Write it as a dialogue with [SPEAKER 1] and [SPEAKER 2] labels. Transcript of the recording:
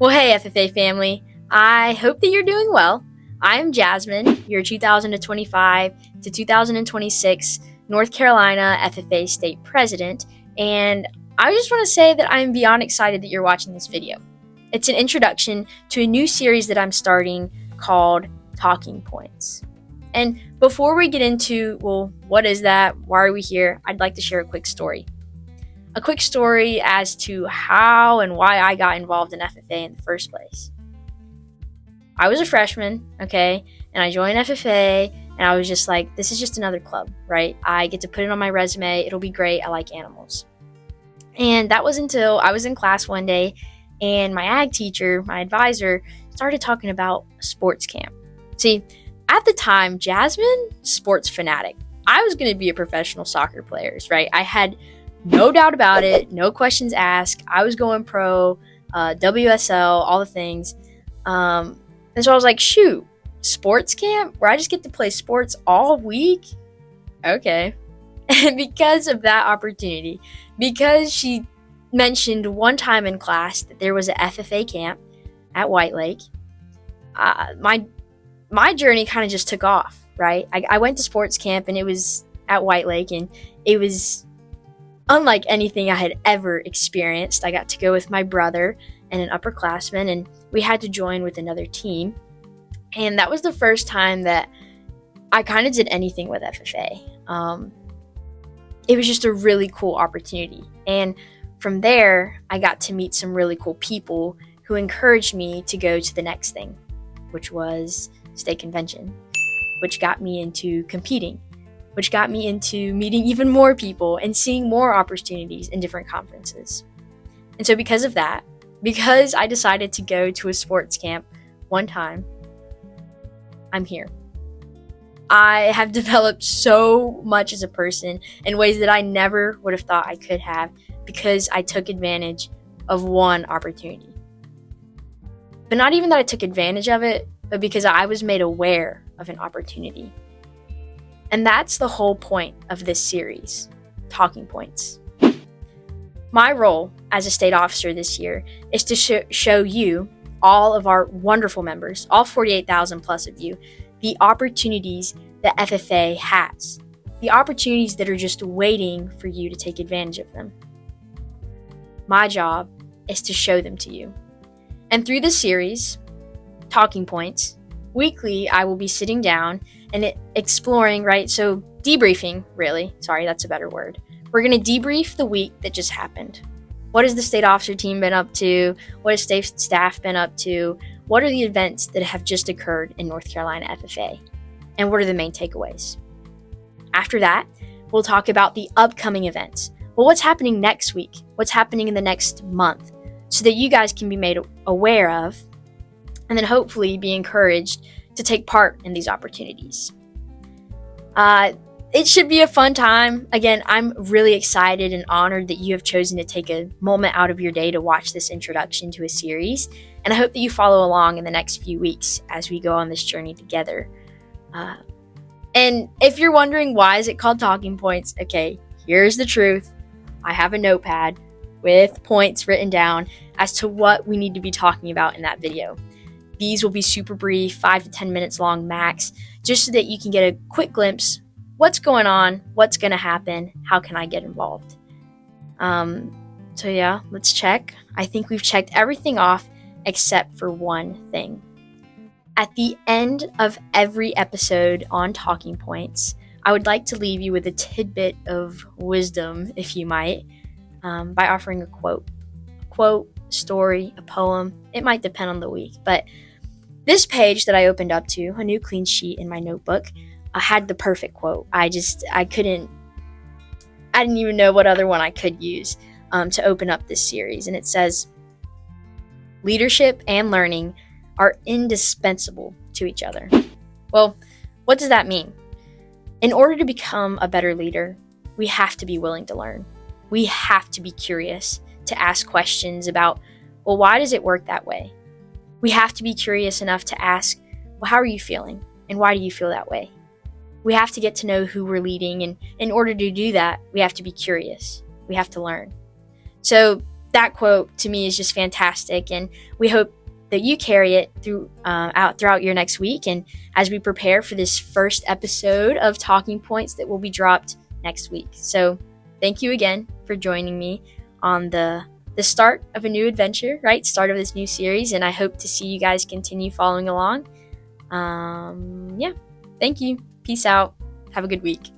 [SPEAKER 1] Well, hey, FFA family. I hope that you're doing well. I am Jazmin, your 2025 to 2026 North Carolina FFA State President, and I just want to say that I am beyond excited that you're watching this video. It's an introduction to a new series that I'm starting called Talking Points. And before we get into, well, what is that? Why are we here? I'd like to share a quick story. A quick story as to how and why I got involved in FFA in the first place. I was a freshman, okay, and I joined FFA, and I was just like, this is just another club, right? I get to put it on my resume. It'll be great. I like animals. And that was until I was in class one day, and my ag teacher, my advisor, started talking about sports camp. See, at the time, Jazmin, sports fanatic. I was going to be a professional soccer player, right? I had no doubt about it. No questions asked. I was going pro, WSL, all the things. And so I was like, shoot, sports camp where I just get to play sports all week? Okay. And because of that opportunity, because she mentioned one time in class that there was an FFA camp at White Lake, my journey kind of just took off, right? I went to sports camp and it was at White Lake, and it was unlike anything I had ever experienced. I got to go with my brother and an upperclassman, and we had to join with another team. And that was the first time that I kind of did anything with FFA. It was just a really cool opportunity. And from there, I got to meet some really cool people who encouraged me to go to the next thing, which was state convention, which got me into competing, which got me into meeting even more people and seeing more opportunities in different conferences. And so because of that, because I decided to go to a sports camp one time, I'm here. I have developed so much as a person in ways that I never would have thought I could have because I took advantage of one opportunity. But not even that I took advantage of it, but because I was made aware of an opportunity. And that's the whole point of this series, Talking Points. My role as a state officer this year is to show you, all of our wonderful members, all 48,000 plus of you, the opportunities that FFA has, the opportunities that are just waiting for you to take advantage of them. My job is to show them to you. And through this series, Talking Points, weekly I will be sitting down and exploring, right? So debriefing, really. Sorry, that's a better word. We're going to debrief the week that just happened. What has the state officer team been up to? What has state staff been up to? What are the events that have just occurred in North Carolina FFA? And what are the main takeaways? After that, we'll talk about the upcoming events. Well, what's happening next week? What's happening in the next month? So that you guys can be made aware of, and then hopefully be encouraged to take part in these opportunities. It should be a fun time. Again, I'm really excited and honored that you have chosen to take a moment out of your day to watch this introduction to a series. And I hope that you follow along in the next few weeks as we go on this journey together. And if you're wondering why is it called Talking Points, okay, here's the truth. I have a notepad with points written down as to what we need to be talking about in that video. These will be super brief, 5 to 10 minutes long max, just so that you can get a quick glimpse. What's going on? What's going to happen? How can I get involved? So yeah, let's check. I think we've checked everything off except for one thing. At the end of every episode on Talking Points, I would like to leave you with a tidbit of wisdom, if you might, by offering a quote. A quote, story, a poem. It might depend on the week, but this page that I opened up to, a new clean sheet in my notebook, had the perfect quote. I didn't even know what other one I could use to open up this series. And it says, leadership and learning are indispensable to each other. Well, what does that mean? In order to become a better leader, we have to be willing to learn. We have to be curious, to ask questions about, well, why does it work that way? We have to be curious enough to ask, well, how are you feeling? And why do you feel that way? We have to get to know who we're leading. And in order to do that, we have to be curious. We have to learn. So that quote to me is just fantastic, and we hope that you carry it throughout your next week, and as we prepare for this first episode of Talking Points that will be dropped next week. So thank you again for joining me on the start of a new adventure, right? Start of this new series, and I hope to see you guys continue following along. Yeah, thank you. Peace out. Have a good week.